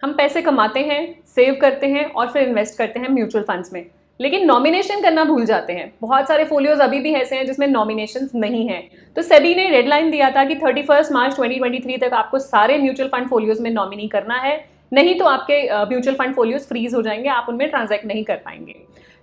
हम पैसे कमाते हैं, सेव करते हैं और फिर इन्वेस्ट करते हैं म्यूचुअल फंड्स में, लेकिन नॉमिनेशन करना भूल जाते हैं। बहुत सारे फोलियोज अभी भी ऐसे हैं जिसमें नॉमिनेशंस नहीं है। तो सेबी ने डेडलाइन दिया था कि 31 मार्च 2023 तक आपको सारे म्यूचुअल फंड फोलियोज में नॉमिनी करना है, नहीं तो आपके म्यूचुअल फंड फोलियोज फ्रीज हो जाएंगे, आप उनमें ट्रांजैक्ट नहीं कर पाएंगे।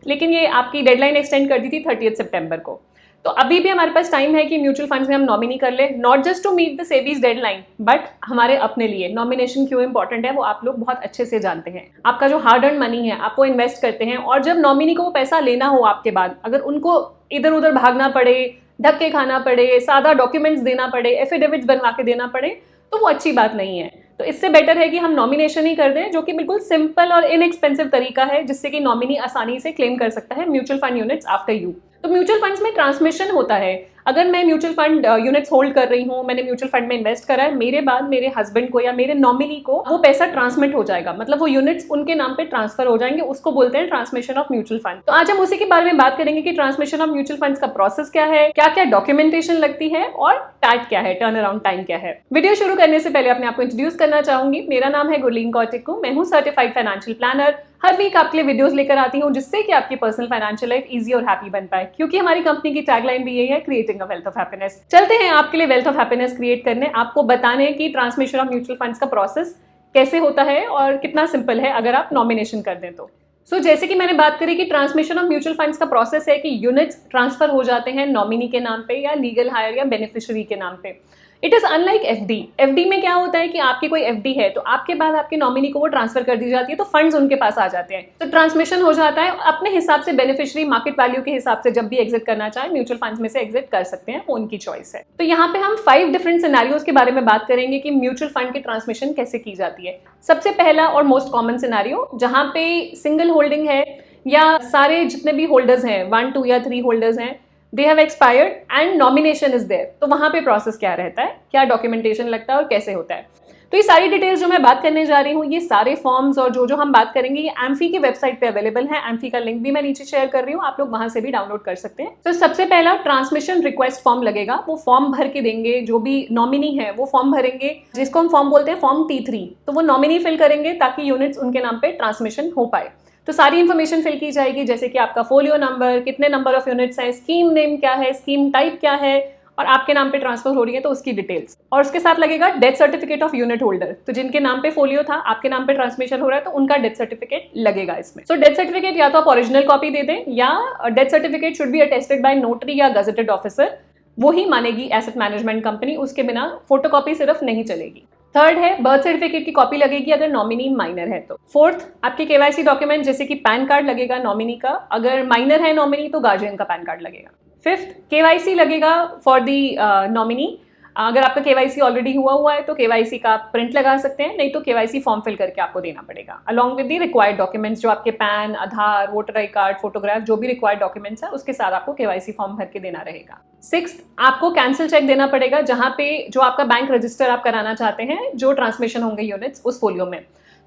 लेकिन ये आपकी डेडलाइन एक्सटेंड कर दी थी 30 सितंबर को। तो अभी भी हमारे पास टाइम है कि म्यूचुअल फंड्स में हम नॉमिनी कर ले, not just to meet the SEBI's deadline but हमारे अपने लिए। नॉमिनेशन क्यों इंपॉर्टेंट है वो आप लोग बहुत अच्छे से जानते हैं। आपका जो हार्ड अर्न मनी है आप वो इन्वेस्ट करते हैं, और जब नॉमिनी को वो पैसा लेना हो आपके बाद, अगर उनको इधर उधर भागना पड़े, धक्के खाना पड़े, सादा डॉक्यूमेंट्स देना पड़े, एफिडेविट्स बनवा के देना पड़े, तो वो अच्छी बात नहीं है। तो इससे बेटर है कि हम नॉमिनेशन ही कर दें, जो कि बिल्कुल सिंपल और इनएक्सपेंसिव तरीका है जिससे कि नॉमिनी आसानी से क्लेम कर सकता है mutual fund units after you. तो म्यूचुअल फंड्स में ट्रांसमिशन होता है। अगर मैं म्यूचुअल फंड यूनिट्स होल्ड कर रही हूँ, मैंने म्यूचुअल फंड में इन्वेस्ट करा है, मेरे बाद मेरे हस्बैंड को या मेरे नॉमिनी को वो पैसा ट्रांसमिट हो जाएगा, मतलब वो यूनिट्स उनके नाम पे ट्रांसफर हो जाएंगे, उसको बोलते हैं ट्रांसमिशन ऑफ म्यूचुअल फंड। तो आज हम उसी के बारे में बात करेंगे कि ट्रांसमिशन ऑफ म्यूचुअल फंड्स का प्रोसेस क्या है, क्या क्या डॉक्यूमेंटेशन लगती है और टैट क्या है, टर्न अराउंड टाइम क्या है। वीडियो शुरू करने से पहले अपने आपको इंट्रोड्यूस करना चाहूंगी। मेरा नाम है गुरलीन कौटिकू, मैं हूँ सर्टिफाइड फाइनेंशियल प्लानर। हर वीक आपके लिए वीडियोस लेकर आती हूँ जिससे कि आपकी पर्सनल फाइनेंशियल लाइफ इजी और हैप्पी बन पाए, क्योंकि हमारी कंपनी की टैगलाइन भी यही है, creating a wealth of happiness. चलते हैं आपके लिए वेल्थ ऑफ हैप्पीनेस क्रिएट करने, आपको बताने की ट्रांसमिशन ऑफ म्यूचुअल फंड्स का प्रोसेस कैसे होता है और कितना सिंपल है अगर आप नॉमिनेशन कर दें तो। जैसे कि मैंने बात करी कि ट्रांसमिशन ऑफ म्यूचुअल फंड्स का प्रोसेस है कि यूनिट्स ट्रांसफर हो जाते हैं नॉमिनी के नाम पे या लीगल हायर या बेनिफिशियरी के नाम पे। It is unlike FD. FD में क्या होता है कि आपकी कोई एफडी है तो आपके बाद आपके नॉमिनी को वो ट्रांसफर कर दी जाती है, तो फंड्स उनके पास आ जाते हैं, तो ट्रांसमिशन हो जाता है। अपने हिसाब से बेनिफिशियरी मार्केट वैल्यू के हिसाब से जब भी एग्जिट करना चाहे म्यूचुअल फंड्स में से एग्जिट कर सकते हैं, वो उनकी चॉइस है। तो यहाँ पे हम 5 डिफरेंट सिनेरियोज के बारे में बात करेंगे कि म्यूचुअल फंड की ट्रांसमिशन कैसे की जाती है। सबसे पहला और मोस्ट कॉमन सिनेरियो जहाँ पे सिंगल होल्डिंग है या सारे जितने भी होल्डर्स हैं 1, 2 या 3 होल्डर्स हैं, they have expired and nomination is there. तो वहां पे प्रोसेस क्या रहता है, क्या डॉक्यूमेंटेशन लगता है और कैसे होता है। तो ये सारी डिटेल्स जो मैं बात करने जा रही हूँ, ये सारे फॉर्म्स और जो हम बात करेंगे ये एम्फी की वेबसाइट पे अवेलेबल है। एम्फी का लिंक भी मैं नीचे शेयर कर रही हूँ, आप लोग वहां से भी डाउनलोड कर सकते हैं। तो सबसे पहला ट्रांसमिशन रिक्वेस्ट फॉर्म लगेगा, वो फॉर्म भर के देंगे, जो भी नॉमिनी है वो फॉर्म भरेंगे, जिसको हम फॉर्म बोलते हैं फॉर्म T3। तो वो नॉमिनी फिल करेंगे ताकि यूनिट्स उनके नाम पे ट्रांसमिशन हो पाए। तो सारी इन्फॉर्मेशन फिल की जाएगी, जैसे कि आपका फोलियो नंबर, कितने नंबर ऑफ यूनिट्स है, स्कीम नेम क्या है, स्कीम टाइप क्या है, और आपके नाम पे ट्रांसफर हो रही है तो उसकी डिटेल्स। और उसके साथ लगेगा death certificate of unit holder. तो जिनके नाम पे फोलियो था, आपके नाम पे ट्रांसमिशन हो रहा है, तो उनका डेथ सर्टिफिकेट लगेगा इसमें। सो डेथ सर्टिफिकेट या तो आप ओरिजिनल कॉपी दे दें, या death certificate should be attested bye notary या गजेटेड ऑफिसर, वो ही मानेगी एसेट मैनेजमेंट कंपनी, उसके बिना फोटोकॉपी सिर्फ नहीं चलेगी। थर्ड है बर्थ सर्टिफिकेट की कॉपी लगेगी अगर नॉमिनी माइनर है तो। फोर्थ, आपके केवाईसी डॉक्यूमेंट जैसे कि पैन कार्ड लगेगा नॉमिनी का, अगर माइनर है नॉमिनी तो गार्जियन का पैन कार्ड लगेगा। फिफ्थ, केवाईसी लगेगा फॉर दी नॉमिनी। अगर आपका केवाईसी ऑलरेडी हुआ है तो केवाईसी का आप प्रिंट लगा सकते हैं, नहीं तो केवाईसी फॉर्म फिल करके आपको देना पड़ेगा along with the required documents, जो आपके pan, Aadhaar, voter I card, photograph, जो भी रिक्वायर्ड डॉक्यूमेंट्स है उसके साथ आपको केवाईसी फॉर्म भर के देना रहेगा। सिक्स्थ, आपको कैंसिल चेक देना पड़ेगा जहां पे जो आपका बैंक रजिस्टर आप कराना चाहते हैं, जो ट्रांसमिशन होंगे यूनिट्स उस फोलियो में।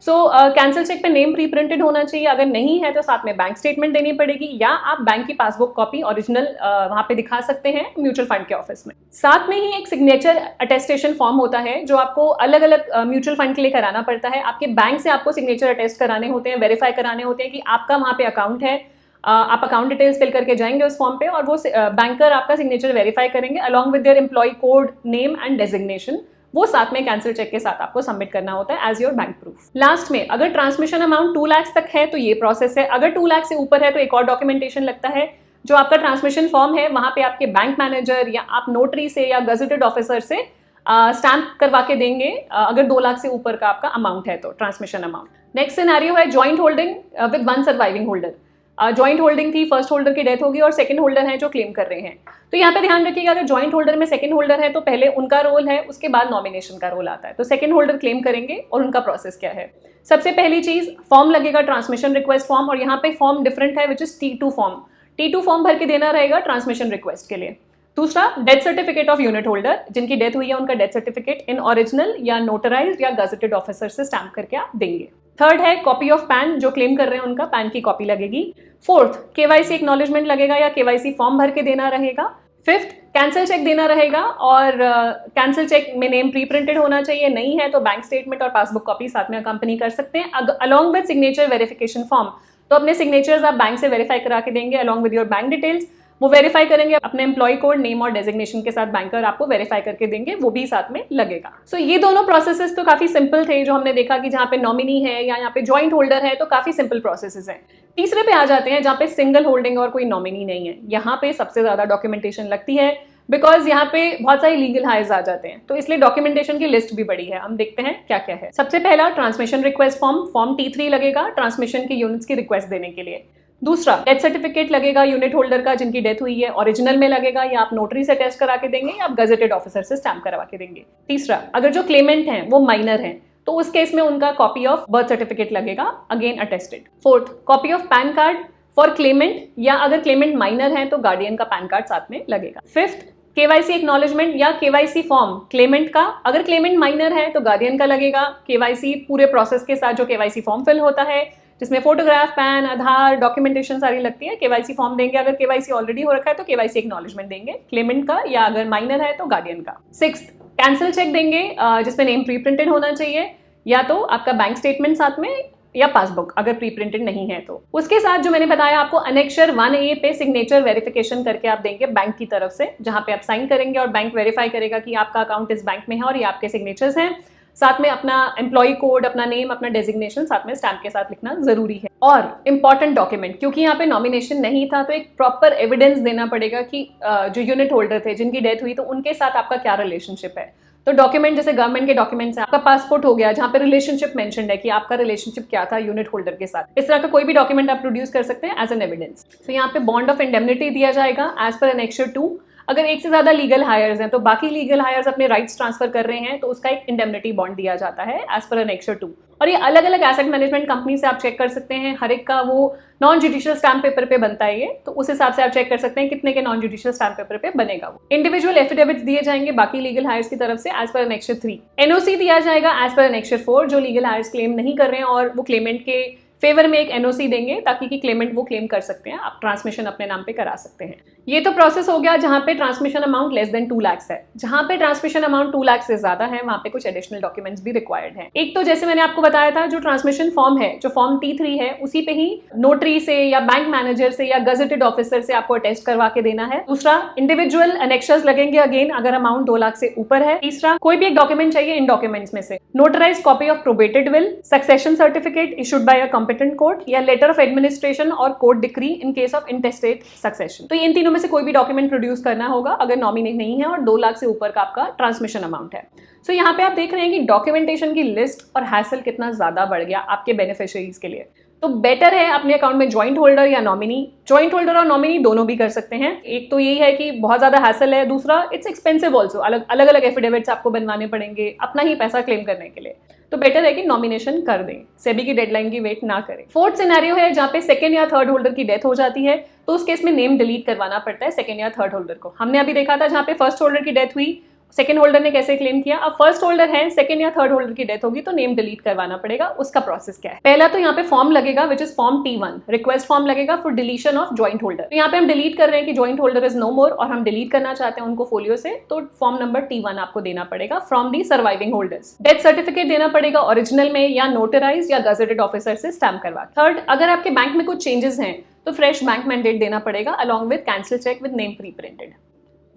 कैंसिल चेक पे नेम प्री प्रिंटेड होना चाहिए, अगर नहीं है तो साथ में बैंक स्टेटमेंट देनी पड़ेगी, या आप बैंक की पासबुक कॉपी ओरिजिनल वहां पे दिखा सकते हैं म्यूचुअल फंड के ऑफिस में। साथ में ही एक सिग्नेचर अटेस्टेशन फॉर्म होता है जो आपको अलग अलग म्यूचुअल फंड के लिए कराना पड़ता है। आपके बैंक से आपको सिग्नेचर अटेस्ट कराने होते हैं, वेरीफाई कराने होते हैं कि आपका वहां पे अकाउंट है। आप अकाउंट डिटेल्स फिल करके जाएंगे उस फॉर्म पे, और वो बैंकर आपका सिग्नेचर वेरीफाई करेंगे along with their employ code, name and designation. वो साथ में कैंसिल चेक के साथ आपको सबमिट करना होता है as your bank proof. Last में अगर ट्रांसमिशन अमाउंट 2 लाख तक है तो ये प्रोसेस है, अगर 2 लाख से ऊपर है तो एक और डॉक्यूमेंटेशन लगता है। जो आपका ट्रांसमिशन फॉर्म है वहां पे आपके बैंक मैनेजर या आप नोटरी से या गजेटेड ऑफिसर से स्टैंप करवा के देंगे, अगर 2 लाख से ऊपर का आपका अमाउंट है तो ट्रांसमिशन अमाउंट। नेक्स्ट सिनेरियो है joint holding with 1 surviving holder. Joint holding थी, फर्स्ट होल्डर की डेथ होगी और सेकंड होल्डर है जो क्लेम कर रहे हैं। तो यहाँ पे ध्यान रखिएगा, अगर ज्वाइंट होल्डर में सेकंड होल्डर है तो पहले उनका रोल है, उसके बाद नॉमिनेशन का रोल आता है। तो सेकंड होल्डर क्लेम करेंगे और उनका प्रोसेस क्या है। सबसे पहली चीज फॉर्म लगेगा, ट्रांसमिशन रिक्वेस्ट फॉर्म, और यहाँ पे फॉर्म डिफरेंट है which is T2 form. T2 form भर के देना रहेगा ट्रांसमिशन रिक्वेस्ट के लिए। दूसरा, death certificate of unit holder, जिनकी डेथ हुई है उनका डेथ सर्टिफिकेट इन ओरिजिनल या नोटराइज्ड या गजेटेड ऑफिसर से स्टैम्प करके आप देंगे। थर्ड है कॉपी ऑफ पैन, जो क्लेम कर रहे हैं उनका पैन की कॉपी लगेगी। फोर्थ, केवाईसी एक्नॉलेजमेंट लगेगा या केवाईसी फॉर्म भर के देना रहेगा। फिफ्थ, कैंसिल चेक देना रहेगा और कैंसिल चेक में नेम प्री प्रिंटेड होना चाहिए, नहीं है तो बैंक स्टेटमेंट और पासबुक कॉपी साथ में अकम्पनी कर सकते हैं along with signature verification form. तो अपने सिग्नेचर्स आप बैंक से वेरीफाई करा के देंगे along with your bank details, वो वेरीफाई करेंगे अपने एम्प्लॉय कोड, नेम और डेजिग्नेशन के साथ बैंकर आपको वेरीफाई करके देंगे, वो भी साथ में लगेगा। सो ये दोनों प्रोसेसेस तो काफी सिंपल थे जो हमने देखा कि जहाँ पे नॉमिनी है या यहाँ पे जॉइंट होल्डर है तो काफी सिंपल प्रोसेसेस हैं। तीसरे पे आ जाते हैं जहाँ पे सिंगल होल्डिंग और कोई नॉमिनी नहीं है। यहाँ पे सबसे ज्यादा डॉक्यूमेंटेशन लगती है बिकॉज यहाँ पे बहुत सारे लीगल हायर्स आ जाते हैं, तो इसलिए डॉक्यूमेंटेशन की लिस्ट भी बड़ी है। हम देखते हैं क्या क्या है। सबसे पहला ट्रांसमिशन रिक्वेस्ट फॉर्म T3 लगेगा ट्रांसमिशन की यूनिट्स की रिक्वेस्ट देने के लिए। दूसरा, डेथ सर्टिफिकेट लगेगा यूनिट होल्डर का जिनकी डेथ हुई है, ओरिजिनल में लगेगा या आप नोटरी से टेस्ट करा के देंगे या आप गजेटेड ऑफिसर से स्टैम्प करवा के देंगे। तीसरा, अगर जो क्लेमेंट हैं वो माइनर हैं तो उस केस में उनका कॉपी ऑफ बर्थ सर्टिफिकेट लगेगा, again attested. Fourth, copy of pan card for Clement या अगर क्लेमेंट माइनर है तो गार्डियन का पैन कार्ड साथ में लगेगा। फिफ्थ, केवाईसी एक्नॉलेजमेंट या केवाईसी फॉर्म क्लेमेंट का, अगर क्लेमेंट माइनर है तो गार्डियन का लगेगा। केवाईसी पूरे प्रोसेस के साथ जो केवाईसी फॉर्म फिल होता है जिसमें फोटोग्राफ, पैन, आधार, डॉक्यूमेंटेशन सारी लगती है, केवाईसी फॉर्म देंगे। अगर केवाईसी ऑलरेडी हो रखा है तो केवाईसी एक्नॉलेजमेंट देंगे क्लेमेंट का, या अगर माइनर है तो गार्डियन का। सिक्स्थ, कैंसिल चेक देंगे जिसमें नेम प्री प्रिंटेड होना चाहिए, या तो आपका बैंक स्टेटमेंट साथ में या पासबुक अगर प्री प्रिंटेड नहीं है तो। उसके साथ जो मैंने बताया आपको अनेक्शर 1A पे सिग्नेचर वेरिफिकेशन करके आप देंगे बैंक की तरफ से, जहां पे आप साइन करेंगे और बैंक वेरीफाई करेगा कि आपका अकाउंट इस बैंक में है और ये आपके सिग्नेचर्स हैं। साथ में अपना एम्प्लॉय कोड, अपना नेम, अपना डेजिग्नेशन साथ में स्टैम्प के साथ लिखना जरूरी है। और इंपॉर्टेंट डॉक्यूमेंट, क्योंकि यहाँ पे नॉमिनेशन नहीं था तो एक प्रॉपर एविडेंस देना पड़ेगा कि जो यूनिट होल्डर थे जिनकी डेथ हुई तो उनके साथ आपका क्या रिलेशनशिप है। तो डॉक्यूमेंट जैसे गवर्नमेंट के डॉक्यूमेंट्स हैं, आपका पासपोर्ट हो गया जहाँ पे रिलेशनशिप मेंशन्ड है कि आपका रिलेशनशिप क्या था यूनिट होल्डर के साथ, इस तरह का कोई भी डॉक्यूमेंट आप प्रोड्यूस कर सकते हैं एज एन एविडेंस। तो यहाँ पे बॉन्ड ऑफ इंडेमनिटी दिया जाएगा एज पर एनेक्शर 2। अगर एक से ज्यादा लीगल हायर्स हैं तो बाकी लीगल हायर्स अपने राइट्स ट्रांसफर कर रहे हैं तो उसका एक इंडेमनिटी बॉन्ड दिया जाता है एज पर एनेक्शर 2। और ये अलग अलग एसेट मैनेजमेंट कंपनी से आप चेक कर सकते हैं, हर एक का वो नॉन जुडिशियल स्टैम्प पेपर पे बनता है ये, तो उस हिसाब से आप चेक कर सकते हैं कितने के नॉन जुडिशियल स्टैम्प पेपर पे बनेगा वो। इंडिविजुअल एफिडेविट्स दिए जाएंगे बाकी लीगल हायर्स की तरफ से एज पर एनेक्शर 3। एनओसी दिया जाएगा एज पर एनेक्शर 4, जो लीगल हायर्स क्लेम नहीं कर रहे हैं और वो क्लेमेंट के फेवर में एक एनओसी देंगे ताकि कि क्लेमेंट वो क्लेम कर सकते हैं, आप ट्रांसमिशन अपने नाम पे करा सकते हैं। ये तो प्रोसेस हो गया जहां पे transmission amount less than 2 lakh है। जहां पे ट्रांसमिशन अमाउंट 2 लाख से ज्यादा है वहां पे कुछ एडिशनल डॉक्यूमेंट्स भी रिक्वायर्ड हैं। एक तो जैसे मैंने आपको बताया था जो ट्रांसमिशन फॉर्म है, जो फॉर्म T3 है, उसी पे ही नोटरी से या बैंक मैनेजर से या गजेटेड ऑफिसर से आपको अटेस्ट करवा के देना है। दूसरा, इंडिविजुअल एनेक्शर्स लगेंगे अगेन अगर अमाउंट 2 लाख से ऊपर है। तीसरा, कोई भी एक डॉक्यूमेंट चाहिए इन डॉक्यूमेंट्स में से, notarize copy of probated will, succession certificate issued by a competent court या लेटर ऑफ एडमिनिस्ट्रेशन और court decree in case of intestate succession. तो इन तीनों में से कोई भी डॉक्यूमेंट प्रोड्यूस करना होगा अगर नॉमिनी नहीं है और 2 लाख से ऊपर का आपका ट्रांसमिशन अमाउंट है। सो यहाँ पे आप देख रहे हैं कि डॉक्यूमेंटेशन की लिस्ट और हैसल कितना ज्यादा बढ़ गया आपके बेनिफिशियरीज के लिए। तो बेटर है अपने अकाउंट में ज्वाइंट होल्डर या नॉमिनी, ज्वाइंट होल्डर और नॉमिनी दोनों भी कर सकते हैं। एक तो यही है कि बहुत ज्यादा हैसल है, दूसरा इट्स एक्सपेंसिव ऑल्सो, अलग अलग एफिडेविट्स आपको बनवाने पड़ेंगे अपना ही पैसा क्लेम करने के लिए। तो बेटर है कि नॉमिनेशन कर दें, सेबी की डेडलाइन की वेट ना करें। फोर्थ सिनेरियो है जहाँ पे सेकंड या थर्ड होल्डर की डेथ हो जाती है तो उस केस में नेम डिलीट करवाना पड़ता है सेकंड या थर्ड होल्डर को। हमने अभी देखा था जहाँ पे फर्स्ट होल्डर की डेथ हुई, सेकंड होल्डर ने कैसे क्लेम किया। अब फर्स्ट होल्डर है, सेकंड या थर्ड होल्डर की डेथ होगी तो नेम डिलीट करवाना पड़ेगा। उसका प्रोसेस क्या है? पहला तो यहाँ पे फॉर्म लगेगा which is form T1, request form लगेगा for deletion of joint holder. तो यहाँ पे हम डिलीट कर रहे हैं कि joint holder is no more और हम डिलीट करना चाहते हैं उनको फोलियो से, तो फॉर्म नंबर T1 आपको देना पड़ेगा from the surviving holders. Death certificate देना पड़ेगा ओरिजिनल में या नोटराइज या गजेटेड ऑफिसर से स्टैम्प करवा। थर्ड, अगर आपके बैंक में कुछ चेंजेस हैं तो फ्रेश बैंक मैंडेट देना पड़ेगा along with cancel cheque with name pre printed.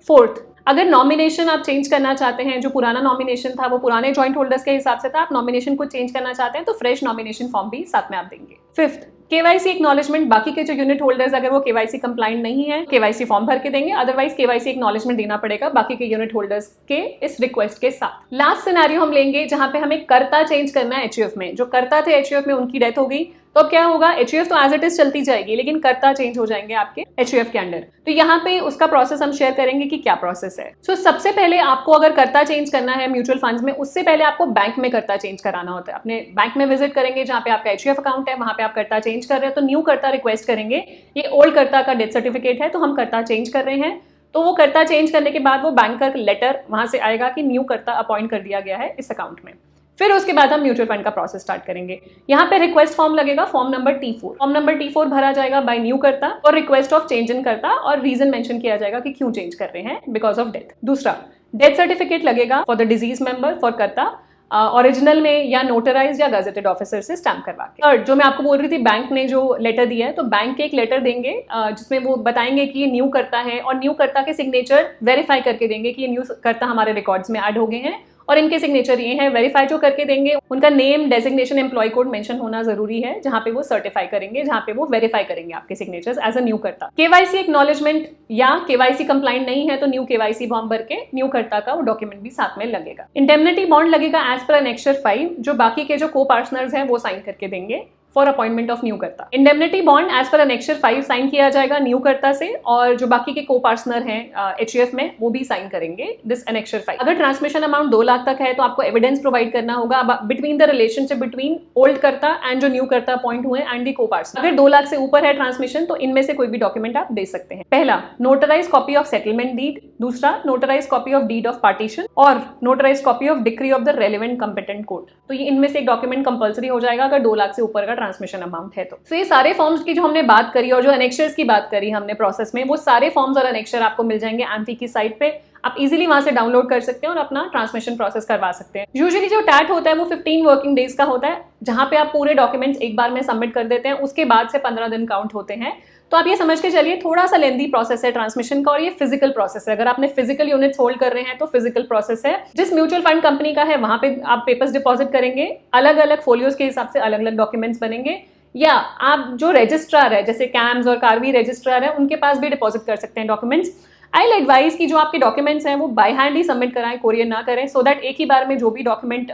Fourth, अगर नॉमिनेशन आप चेंज करना चाहते हैं, जो पुराना नॉमिनेशन था वो पुराने ज्वाइंट होल्डर्स के हिसाब से था, आप नॉमिनेशन को चेंज करना चाहते हैं तो फ्रेश नॉमिनेशन फॉर्म भी साथ में आप देंगे। फिफ्थ, केवाईसी एक्नॉलेजमेंट, बाकी के जो यूनिट होल्डर्स अगर वो केवाईसी कंप्लाइंट नहीं है केवाईसी फॉर्म भर के देंगे, अदरवाइज केवाईसी एक्नॉलेजमेंट देना पड़ेगा बाकी के यूनिट होल्डर्स के इस रिक्वेस्ट के साथ। लास्ट सिनेरियो हम लेंगे जहां पे हमें कर्ता चेंज करना है एचयूएफ में। जो कर्ता थे एचयूएफ में उनकी डेथ हो गई तो अब क्या होगा, एचयूएफ तो एज इट इज चलती जाएगी लेकिन कर्ता चेंज हो जाएंगे आपके एचयूएफ के अंडर। तो यहाँ पे उसका प्रोसेस हम शेयर करेंगे कि क्या प्रोसेस है। सो सबसे पहले आपको अगर कर्ता चेंज करना है म्यूचुअल फंड्स में, उससे पहले आपको बैंक में कर्ता चेंज कराना होता है। अपने बैंक में विजिट करेंगे जहाँ पे आपका एचयूएफ अकाउंट है, वहां पे आप कर्ता चेंज कर रहे हैं तो न्यू कर्ता रिक्वेस्ट करेंगे। ये ओल्ड कर्ता का डेथ सर्टिफिकेट है तो हम कर्ता चेंज कर रहे हैं, तो वो कर्ता चेंज करने के बाद वो बैंक का लेटर वहां से आएगा कि न्यू कर्ता अपॉइंट कर दिया गया है इस अकाउंट में। फिर उसके बाद हम म्यूचुअल फंड का प्रोसेस स्टार्ट करेंगे। यहाँ पे रिक्वेस्ट फॉर्म लगेगा, form number T4। Form number T4 भरा जाएगा बाय न्यू करता और रिक्वेस्ट ऑफ चेंज इन करता और रीजन मेंशन किया जाएगा कि क्यों चेंज कर रहे हैं, बिकॉज ऑफ डेथ। दूसरा, डेथ सर्टिफिकेट लगेगा for the disease member for करता, ओरिजिनल में या नोटराइज या गजेटेड ऑफिसर से स्टैम्प करवा के। थर्ड, जो मैं आपको बोल रही थी बैंक ने जो लेटर दिया है, तो बैंक के एक लेटर देंगे जिसमें वो बताएंगे कि ये न्यू करता है और न्यू करता के सिग्नेचर वेरीफाई करके देंगे कि ये न्यू करता हमारे रिकॉर्ड्स में ऐड हो गए हैं और इनके सिग्नेचर ये हैं। वेरीफाई जो करके देंगे, उनका name, designation, employ code mention होना जरूरी है, जहां पे वो सर्टिफाई करेंगे, जहां पे वो वेरीफाई करेंगे आपके सिग्नेचर्स एज अ न्यू करता। केवाईसी एक्नॉलेजमेंट या केवाईसी कंप्लाइंट नहीं है तो न्यू केवाईसी फॉर्म भर के न्यू करता का वो डॉक्यूमेंट भी साथ में लगेगा। इंडेमनिटी बॉन्ड लगेगा एज पर एनेक्सर 5, जो बाकी के जो को पार्टनर्स हैं वो साइन करके देंगे फॉर अपॉइंटमेंट ऑफ न्यू करता। Indemnity bond as per annexure 5 sign किया जाएगा न्यू करता से, और जो बाकी के को पार्टनर हैं HUF में वो भी साइन करेंगे दिस एनेक्सर 5। अगर ट्रांसमिशन अमाउंट 2 लाख तक है तो आपको एविडेंस प्रोवाइड करना होगा between the relationship between old करता एंड जो न्यू करता अपॉइंट हुए एंड दी को पार्टनर। अगर 2 लाख से ऊपर है ट्रांसमिशन तो इनमें से कोई भी डॉक्यूमेंट आप दे सकते हैं। पहला, notarize copy of settlement deed. दूसरा, notarize copy of deed of partition और notarize copy of decree of the relevant competent court. तो ये इनमें से एक डॉक्यूमेंट कंपलसरी हो जाएगा अगर 2 लाख से ऊपर का ट्रांसमिशन अमाउंट है तो ये सारे फॉर्म्स की जो हमने बात करी और जो एनेक्शर्स की बात करी हमने प्रोसेस में, वो सारे फॉर्म्स और एनेक्शर आपको मिल जाएंगे एम्फी की साइट पे। आप इजीली वहां से डाउनलोड कर सकते हैं और अपना ट्रांसमिशन प्रोसेस करवा सकते हैं। यूजुअली जो टैट होता है वो 15 वर्किंग डेज का होता है, जहां पे आप पूरे डॉक्यूमेंट्स एक बार में सबमिट कर देते हैं। उसके बाद से 15 दिन काउंट होते हैं। तो आप ये समझ के चलिए थोड़ा सा लेंदी प्रोसेस है ट्रांसमिशन का, और ये फिजिकल प्रोसेस है। अगर आपने फिजिकल यूनिट्स होल्ड कर रहे हैं तो फिजिकल प्रोसेस है। जिस म्यूचुअल फंड कंपनी का है वहां पे आप पेपर्स डिपॉजिट करेंगे, अलग अलग फोलियोज के हिसाब से अलग अलग डॉक्यूमेंट्स बनेंगे, या आप जो रजिस्ट्रार है जैसे कैम्स और कार्वी रजिस्ट्रार है उनके पास भी डिपॉजिट कर सकते हैं डॉक्यूमेंट्स। आई विल एडवाइज कि जो आपके डॉक्यूमेंट्स हैं वो बाय हैंड ही सबमिट कराएं, कोरियर ना करें, सो दैट एक ही बार में जो भी डॉक्यूमेंट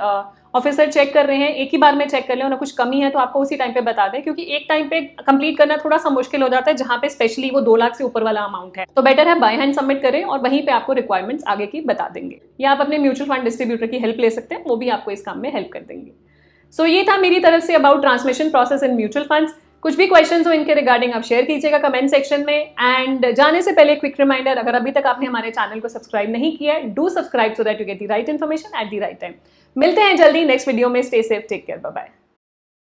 ऑफिसर चेक कर रहे हैं एक ही बार में चेक कर लें और कुछ कमी है तो आपको उसी टाइम पे बता दें, क्योंकि एक टाइम पे कंप्लीट करना थोड़ा सा मुश्किल हो जाता है जहां पे स्पेशली वो 2 लाख से ऊपर वाला अमाउंट है। तो बेटर है बाय हैंड सबमिट करें और वहीं पे आपको रिक्वायरमेंट्स आगे की बता देंगे, या आप अपने म्यूचुअल फंड डिस्ट्रीब्यूटर की हेल्प ले सकते हैं, वो भी आपको इस काम में हेल्प कर देंगे। सो ये था मेरी तरफ say about transmission process in mutual funds. कुछ भी क्वेश्चंस हो इनके रिगार्डिंग आप शेयर कीजिएगा कमेंट सेक्शन में। एंड जाने से पहले क्विक रिमाइंडर, अगर अभी तक आपने हमारे चैनल को सब्सक्राइब नहीं किया है, do subscribe so that you get the right information at the right time. मिलते हैं जल्दी नेक्स्ट वीडियो में। Stay safe, take care, bye bye.